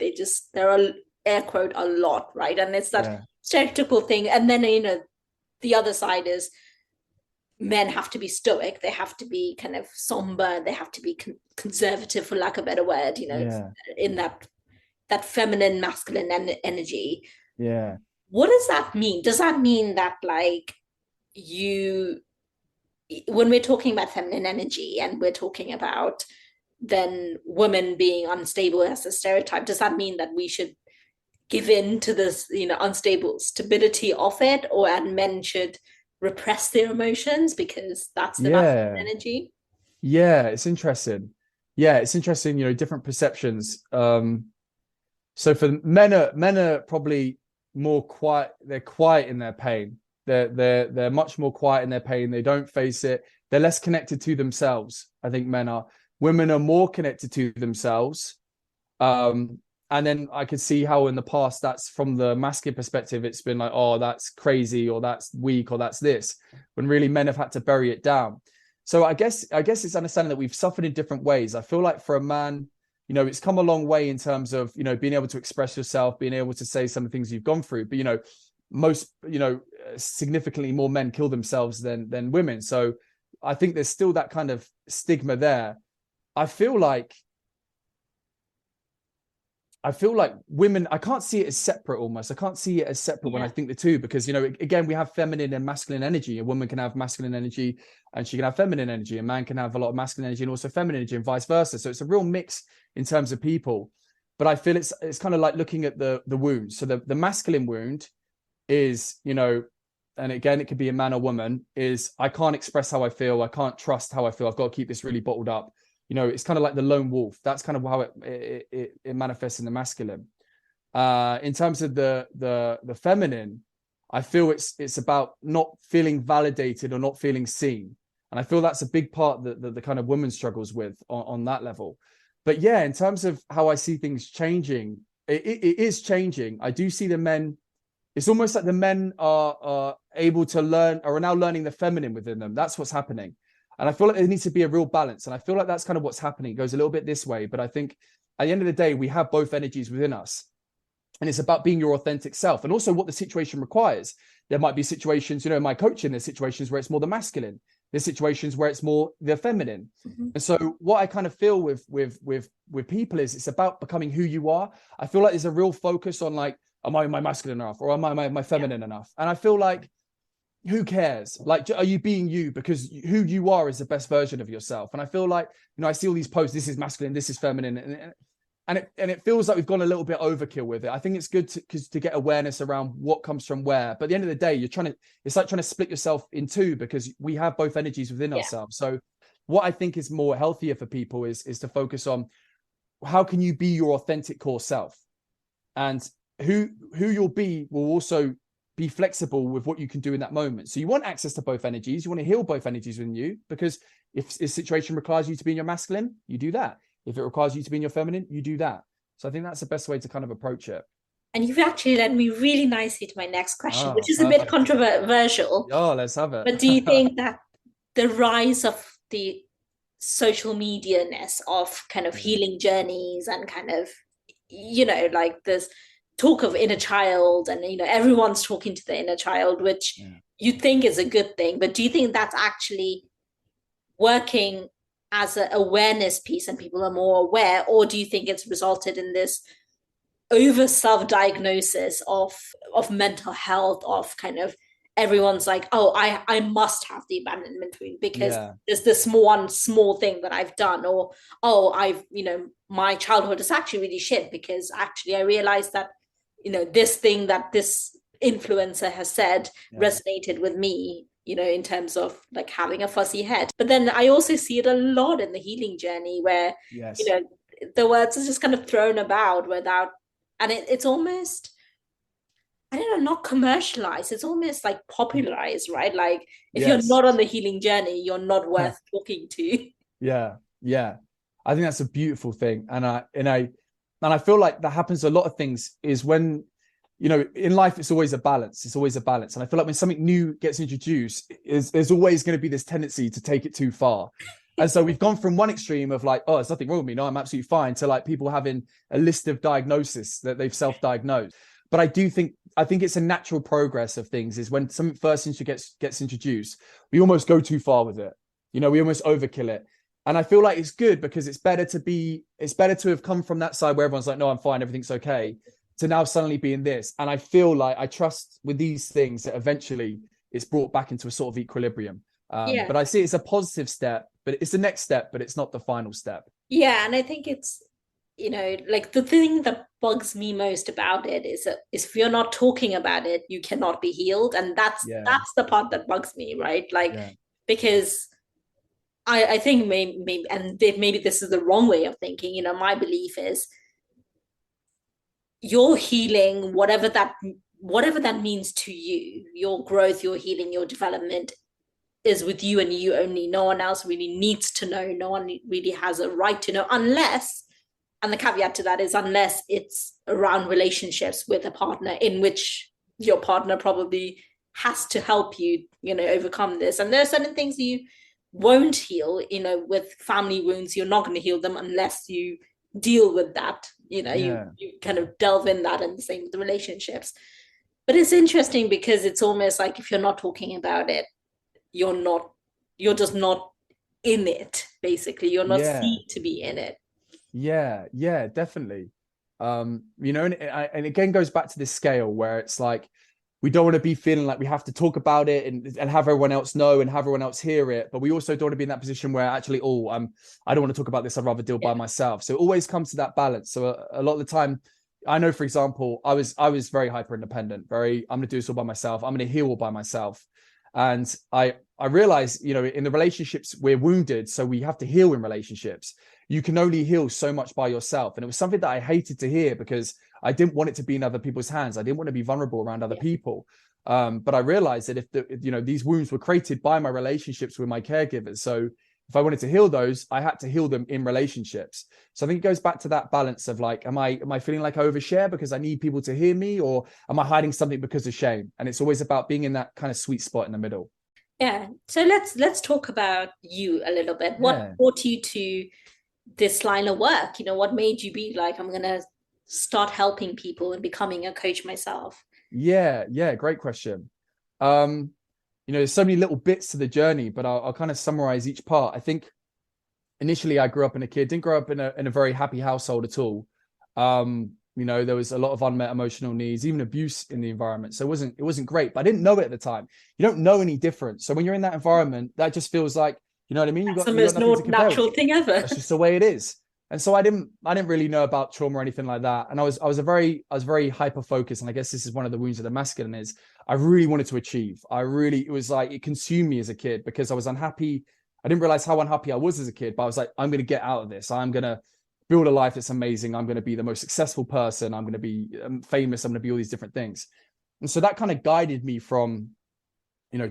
air quote a lot, right? And it's that stereotypical thing. And then, you know, the other side is men have to be stoic. They have to be kind of somber. They have to be conservative, for lack of a better word, you know, in that feminine, masculine energy. Yeah. What does that mean? Does that mean that, like, when we're talking about feminine energy and we're talking about then women being unstable as a stereotype, does that mean that we should give in to this, you know, unstable stability of it, and men should repress their emotions because that's the masculine energy? Yeah, it's interesting. You know, different perceptions. So for men are probably more quiet. They're quiet in their pain. They're much more quiet in their pain. They don't face it. they're less connected to themselves. I think men are. Women are more connected to themselves. And then I could see how in the past, that's from the masculine perspective, it's been like, oh, that's crazy, or that's weak, or that's this, when really men have had to bury it down. So I guess it's understanding that we've suffered in different ways. I feel like for a man, you know, it's come a long way in terms of, you know, being able to express yourself, being able to say some of the things you've gone through. But, you know, most, you know, significantly more men kill themselves than women. So I think there's still that kind of stigma there. I feel like women, I can't see it as separate almost. I can't see it as separate when I think the two, because, you know, again, we have feminine and masculine energy. A woman can have masculine energy and she can have feminine energy. A man can have a lot of masculine energy and also feminine energy, and vice versa. So it's a real mix in terms of people. But I feel it's kind of like looking at the wound. So the masculine wound is, you know, and again, it could be a man or woman, is I can't express how I feel. I can't trust how I feel. I've got to keep this really bottled up. You know, it's kind of like the lone wolf. That's kind of how it manifests in the masculine. In terms of the feminine, I feel it's about not feeling validated or not feeling seen. And I feel that's a big part that the kind of woman struggles with on that level. But yeah, in terms of how I see things changing, it is changing. I do see the men, it's almost like the men are able to learn, or are now learning the feminine within them. That's what's happening. And I feel like there needs to be a real balance. And I feel like that's kind of what's happening. It goes a little bit this way. But I think at the end of the day, we have both energies within us. And it's about being your authentic self, and also what the situation requires. There might be situations, you know, in my coaching, there's situations where it's more the masculine. There's situations where it's more the feminine. Mm-hmm. And so what I kind of feel with people is it's about becoming who you are. I feel like there's a real focus on like, am I masculine enough, or am I my feminine enough? And I feel like, who cares? Like, are you being you? Because who you are is the best version of yourself. And I feel like, you know, I see all these posts, this is masculine, this is feminine. And it feels like we've gone a little bit overkill with it. I think it's good to get awareness around what comes from where. But at the end of the day, it's like trying to split yourself in two, because we have both energies within ourselves. So what I think is more healthier for people is to focus on how can you be your authentic core self, and who you'll be will also be flexible with what you can do in that moment. So you want access to both energies. You want to heal both energies within you, because if a situation requires you to be in your masculine, you do that. If it requires you to be in your feminine, you do that. So I think that's the best way to kind of approach it. And you've actually led me really nicely to my next question, which is perfect. A bit controversial. Oh, let's have it. But do you think that the rise of the social media-ness of kind of healing journeys and kind of, you know, like this talk of inner child, and, you know, everyone's talking to the inner child, which you think is a good thing, but do you think that's actually working as an awareness piece and people are more aware, or do you think it's resulted in this over self-diagnosis of mental health, of kind of everyone's like, oh, I must have the abandonment wound because there's this one small thing that I've done, or oh, I've, you know, my childhood is actually really shit because actually I realized that, you know, this thing that this influencer has said resonated with me, you know, in terms of like having a fuzzy head. But then I also see it a lot in the healing journey where, you know, the words are just kind of thrown about without, and it's almost, I don't know, not commercialized. It's almost like popularized, right? Like if you're not on the healing journey, you're not worth talking to. Yeah. I think that's a beautiful thing. And I feel like that happens a lot of things is when, you know, in life, it's always a balance. It's always a balance. And I feel like when something new gets introduced, there's always going to be this tendency to take it too far. And so we've gone from one extreme of like, oh, there's nothing wrong with me. No, I'm absolutely fine, to like people having a list of diagnoses that they've self-diagnosed. But I think it's a natural progress of things is when something first gets introduced, we almost go too far with it. You know, we almost overkill it. And I feel like it's good because it's better to have come from that side where everyone's like, no, I'm fine, everything's okay, to now suddenly be in this. And I feel like I trust with these things that eventually it's brought back into a sort of equilibrium. But I see it's a positive step, but it's the next step, but it's not the final step. Yeah. And I think it's, you know, like the thing that bugs me most about it is that if you're not talking about it, you cannot be healed. And that's the part that bugs me, right? Like, because I think maybe this is the wrong way of thinking. You know, my belief is your healing, whatever that means to you, your growth, your healing, your development is with you and you only. No one else really needs to know. No one really has a right to know, unless, and the caveat to that is unless it's around relationships with a partner, in which your partner probably has to help you, overcome this. And there are certain things you won't heal, with family wounds. You're not going to heal them unless you deal with that. You kind of delve in that, and the same with the relationships. But it's interesting because it's almost like if you're not talking about it, you're just not in it, basically. You're not seen to be in it. Yeah, definitely. And it again goes back to this scale where it's like, we don't want to be feeling like we have to talk about it and have everyone else know and have everyone else hear it. But we also don't want to be in that position where actually, I don't want to talk about this. I'd rather deal by myself. So it always comes to that balance. So a lot of the time, I know, for example, I was very hyper independent, I'm going to do this all by myself. I'm going to heal all by myself. And I realized, in the relationships, we're wounded. So we have to heal in relationships. You can only heal so much by yourself. And it was something that I hated to hear because I didn't want it to be in other people's hands. I didn't want to be vulnerable around other people. But I realized that if these wounds were created by my relationships with my caregivers. So if I wanted to heal those, I had to heal them in relationships. So I think it goes back to that balance of like, am I feeling like I overshare because I need people to hear me, or am I hiding something because of shame? And it's always about being in that kind of sweet spot in the middle. Yeah. So let's talk about you a little bit. What brought you to this line of work? What made you be like, I'm gonna start helping people and becoming a coach myself? Yeah, great question. There's so many little bits to the journey, but I'll kind of summarize each part. I think initially I grew up didn't grow up in a very happy household at all. There was a lot of unmet emotional needs, even abuse in the environment. So it wasn't great, but I didn't know it at the time. You don't know any different. So when you're in that environment, that just feels like, you know what I mean? That's the most natural thing ever. That's just the way it is. And so I didn't really know about trauma or anything like that. And I was very hyper focused. And I guess this is one of the wounds of the masculine is I really wanted to achieve. It was like, it consumed me as a kid because I was unhappy. I didn't realize how unhappy I was as a kid, but I was like, I'm going to get out of this. I'm going to build a life that's amazing. I'm going to be the most successful person. I'm going to be famous. I'm going to be all these different things. And so that kind of guided me from,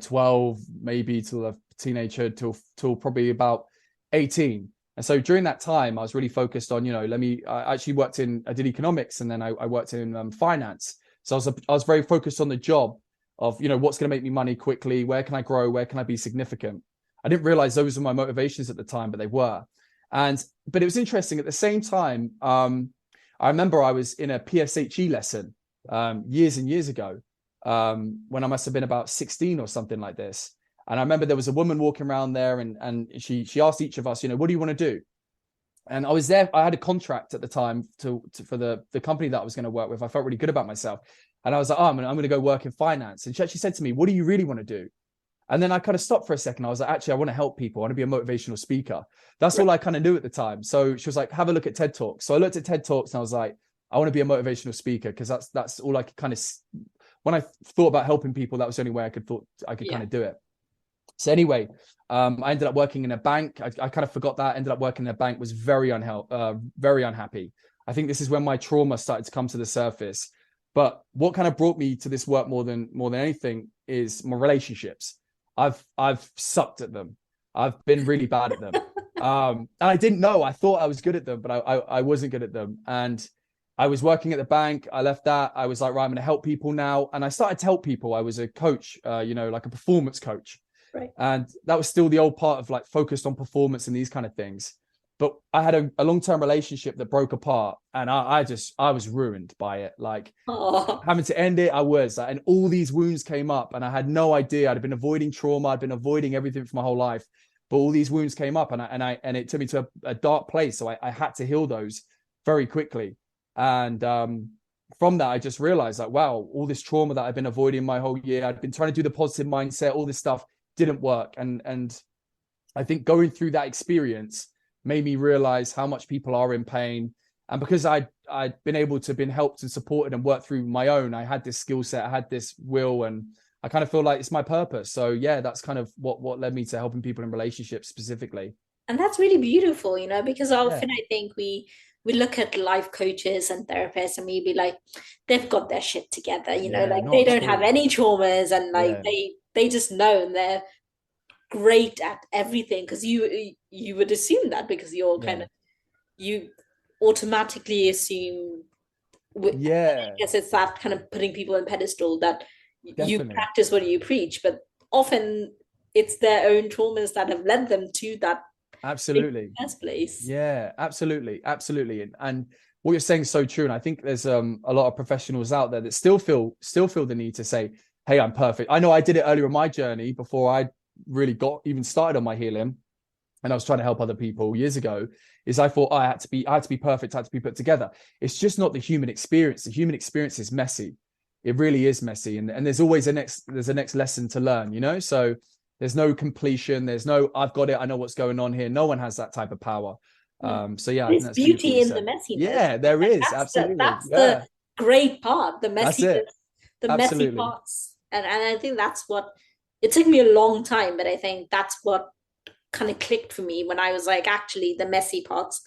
12, maybe till a teenager, till probably about 18. And so during that time, I was really focused on, I actually I did economics, and then I worked in finance. So I was very focused on the job of, what's going to make me money quickly? Where can I grow? Where can I be significant? I didn't realize those were my motivations at the time, but they were. But it was interesting at the same time. I remember I was in a PSHE lesson years and years ago when I must have been about 16 or something like this. And I remember there was a woman walking around there, and she asked each of us, what do you want to do? And I was there. I had a contract at the time for the company that I was going to work with. I felt really good about myself. And I was like, I'm going to go work in finance. And she actually said to me, what do you really want to do? And then I kind of stopped for a second. I was like, actually, I want to help people. I want to be a motivational speaker. That's all I kind of knew at the time. So she was like, have a look at TED Talks. So I looked at TED Talks and I was like, I want to be a motivational speaker, because that's all I could kind of, when I thought about helping people, that was the only way I could kind of do it. So anyway, I ended up working in a bank. I kind of forgot that. Ended up working in a bank, was very unhappy. I think this is when my trauma started to come to the surface. But what kind of brought me to this work more than anything is my relationships. I've sucked at them. I've been really bad at them. And I didn't know. I thought I was good at them, but I wasn't good at them. And I was working at the bank. I left that. I was like, right, I'm going to help people now. And I started to help people. I was a coach, like a performance coach. Right. And that was still the old part of like focused on performance and these kind of things. But I had a long-term relationship that broke apart, and I was ruined by it. Like having to end it, I was like, and all these wounds came up, and I had no idea. I'd been avoiding trauma. I'd been avoiding everything for my whole life, but all these wounds came up, and it took me to a dark place. So I had to heal those very quickly. And from that, I just realized like, wow, all this trauma that I've been avoiding my whole year, I'd been trying to do the positive mindset, all this stuff didn't work. And I think going through that experience made me realize how much people are in pain. And because I'd been able to been helped and supported and worked through my own, I had this skill set, I had this will, and I kind of feel like it's my purpose. So yeah, that's kind of what led me to helping people in relationships specifically. And that's really beautiful, because often I think we look at life coaches and therapists and we be like, they've got their shit together, like they don't have any traumas, and like they just know, and they're great at everything, because you would assume that, because you're kind of, you automatically assume, I Yeah, guess it's that kind of putting people on pedestal, that you definitely. practice what you preach, but often it's their own traumas that have led them to that in Absolutely. the first place. Yeah, absolutely. Absolutely. And what you're saying is so true. And I think there's a lot of professionals out there that still feel the need to say, hey, I'm perfect. I know I did it earlier in my journey before I really got even started on my healing. And I was trying to help other people years ago, is I thought I had to be perfect, I had to be put together. It's just not the human experience. The human experience is messy. It really is messy. And there's always a next lesson to learn, you know? So there's no completion. There's no, I've got it, I know what's going on here. No one has that type of power. No. So yeah, I think There's that's beautiful what beauty you in the said. messiness. Yeah, there Like is. Absolutely. that's the Yeah, great part, the that's it. messiness, the messy Absolutely. parts. And I think that's what, it took me a long time, but I think that's what kind of clicked for me, when I was like, actually, the messy parts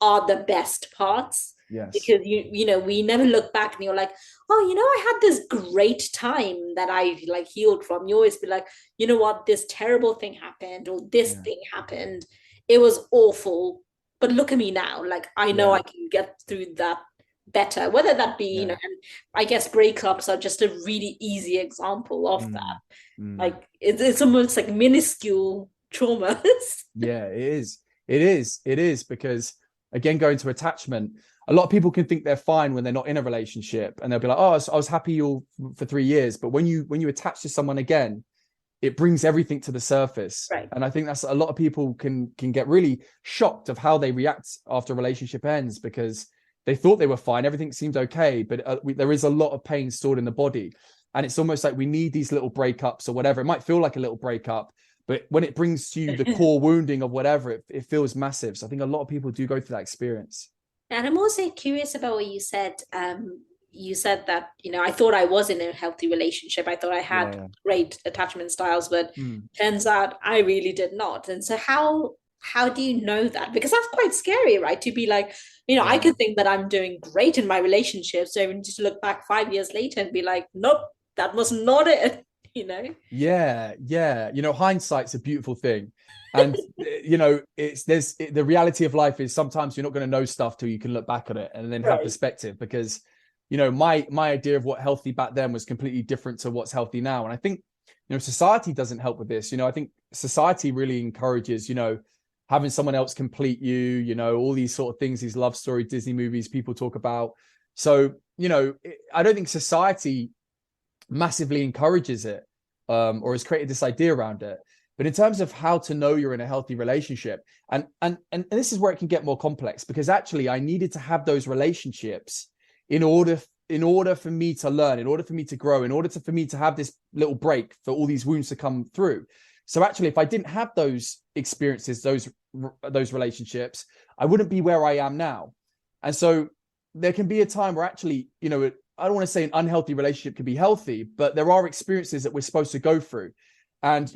are the best parts. Yes. Because we never look back and you're like, oh, I had this great time that I like healed from. You always be like, you know what, this terrible thing happened, or this Yeah. thing happened, it was awful, but look at me now, like I know Yeah. I can get through that better, whether that be, Yeah. and I guess breakups are just a really easy example of Mm, that. mm. Like it's almost like minuscule traumas. Yeah, it is. It is. It is because again, going to attachment, a lot of people can think they're fine when they're not in a relationship, and they'll be like, "Oh, I was happy all for 3 years," but when you attach to someone again, it brings everything to the surface. Right. And I think that's a lot of people can get really shocked of how they react after a relationship ends, because they thought they were fine, everything seemed okay, but there is a lot of pain stored in the body, and it's almost like we need these little breakups or whatever. It might feel like a little breakup, but when it brings to you the core wounding of whatever, it feels massive. So I think a lot of people do go through that experience. And I'm also curious about what you said. You said that, I thought I was in a healthy relationship. I thought I had Yeah. great attachment styles, but Mm. turns out I really did not. And so how do you know that? Because that's quite scary, right? To be like, I Yeah. could think that I'm doing great in my relationship. So even just look back 5 years later and be like, nope, that was not it, you know? Yeah, yeah. Hindsight's a beautiful thing. And the reality of life is sometimes you're not going to know stuff till you can look back at it and then have Right. perspective, because my idea of what healthy back then was completely different to what's healthy now. And I think society doesn't help with this. I think society really encourages having someone else complete you, all these sort of things, these love story Disney movies people talk about. So I don't think society massively encourages it, or has created this idea around it. But in terms of how to know you're in a healthy relationship, and this is where it can get more complex, because actually I needed to have those relationships in order for me to learn, in order for me to grow, in order for me to have this little break for all these wounds to come through. So actually, if I didn't have those experiences, those relationships, I wouldn't be where I am now. And so there can be a time where actually, I don't want to say an unhealthy relationship can be healthy, but there are experiences that we're supposed to go through. And,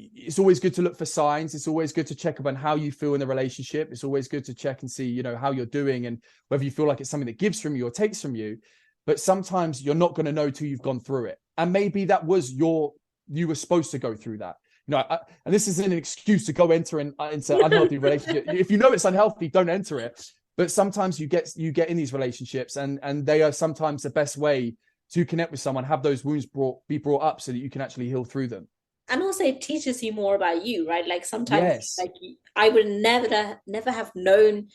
it's always good to look for signs. It's always good to check up on how you feel in the relationship. It's always good to check and see, how you're doing and whether you feel like it's something that gives from you or takes from you. But sometimes you're not going to know till you've gone through it. And maybe that was you were supposed to go through that. And this isn't an excuse to go into unhealthy relationship. If you know it's unhealthy, don't enter it. But sometimes you get in these relationships, and they are sometimes the best way to connect with someone, have those wounds be brought up so that you can actually heal through them. And also it teaches you more about you, right? Like sometimes, Yes. like, I would never have known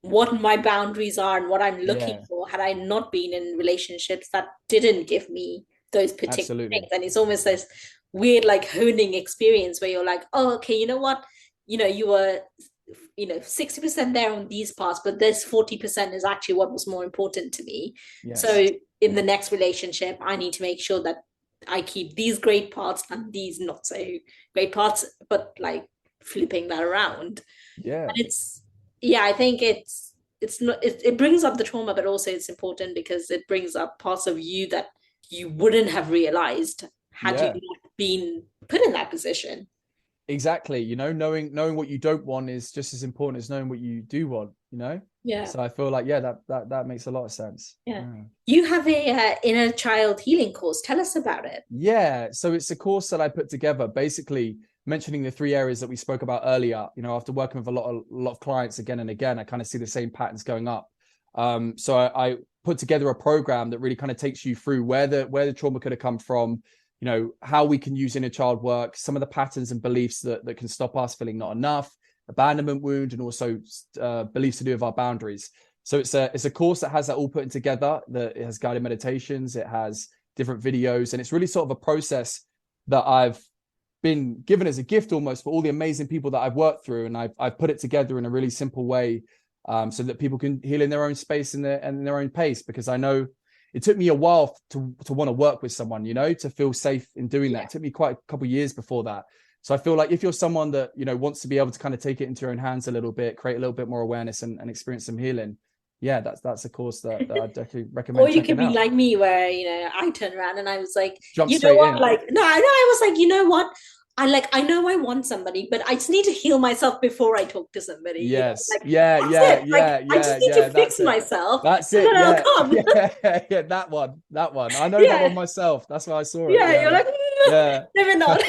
what my boundaries are and what I'm looking Yeah, for had I not been in relationships that didn't give me those particular things. absolutely. And it's almost this weird like honing experience where you're like, oh, okay, you know what? You were 60% there on these parts, but this 40% is actually what was more important to me. Yes. So in the next relationship, I need to make sure that I keep these great parts and these not so great parts, but like flipping that around. Yeah. And yeah, I think it's not, it brings up the trauma, but also it's important because it brings up parts of you that you wouldn't have realized had you Yeah. not been put in that position. Exactly. Knowing what you don't want is just as important as knowing what you do want. Yeah. So I feel like, yeah, that makes a lot of sense. Yeah. Yeah. You have a inner child healing course. Tell us about it. Yeah, so it's a course that I put together. Basically, mentioning the 3 areas that we spoke about earlier, after working with a lot of clients again and again, I kind of see the same patterns going up. So I put together a program that really kind of takes you through where the trauma could have come from, how we can use inner child work, some of the patterns and beliefs that can stop us feeling not enough, abandonment wound, and also beliefs to do with our boundaries. So it's a course that has that all put together, that it has guided meditations, it has different videos, and it's really sort of a process that I've been given as a gift almost for all the amazing people that I've worked through. And I've put it together in a really simple way, so that people can heal in their own space and their own pace, because I know it took me a while to want to work with someone, to feel safe in doing that. It took me quite a couple of years before that. So I feel like if you're someone that, wants to be able to kind of take it into your own hands a little bit, create a little bit more awareness and experience some healing, that's a course that I definitely recommend. Or you could be like me, where I turned around and I was like, jump straight in. Like, no, I was like, you know what? I know I want somebody, but I just need to heal myself before I talk to somebody. Yes. Like, yeah. I just need to fix myself. That's it. Yeah. That one. I know that one myself. That's why I saw it. Yeah. You're like, never not.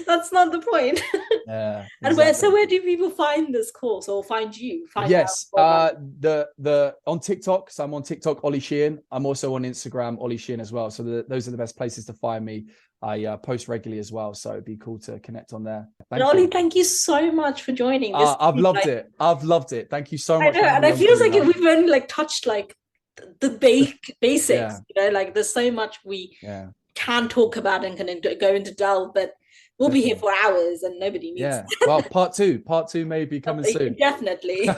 That's not the point. Yeah. Exactly. And where do people find this course, or find you? Yes. On TikTok. So I'm on TikTok, Olly Sheehan. I'm also on Instagram, Olly Sheehan as well. So those are the best places to find me. I post regularly as well, so it'd be cool to connect on there. Olly, thank you so much for joining. I've loved it. Thank you so much. I know, and I feel like we've only touched the basics. Yeah. Like there's so much we can talk about and can go into delve, but we'll be here for hours and nobody needs. Yeah. Well, part two may be coming soon. Definitely.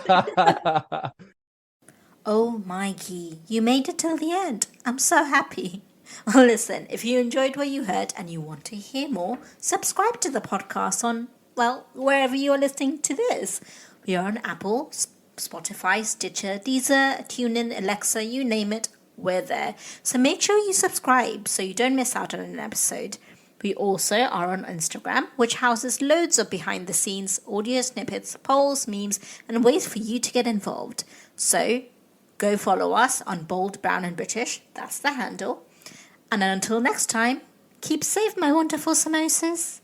Oh, Mikey, you made it till the end. I'm so happy. Well, listen, if you enjoyed what you heard and you want to hear more, subscribe to the podcast on, wherever you're listening to this. We are on Apple, Spotify, Stitcher, Deezer, TuneIn, Alexa, you name it, we're there. So make sure you subscribe so you don't miss out on an episode. We also are on Instagram, which houses loads of behind-the-scenes audio snippets, polls, memes, and ways for you to get involved. So go follow us on Bold, Brown and British. That's the handle. And until next time, keep safe, my wonderful samosas.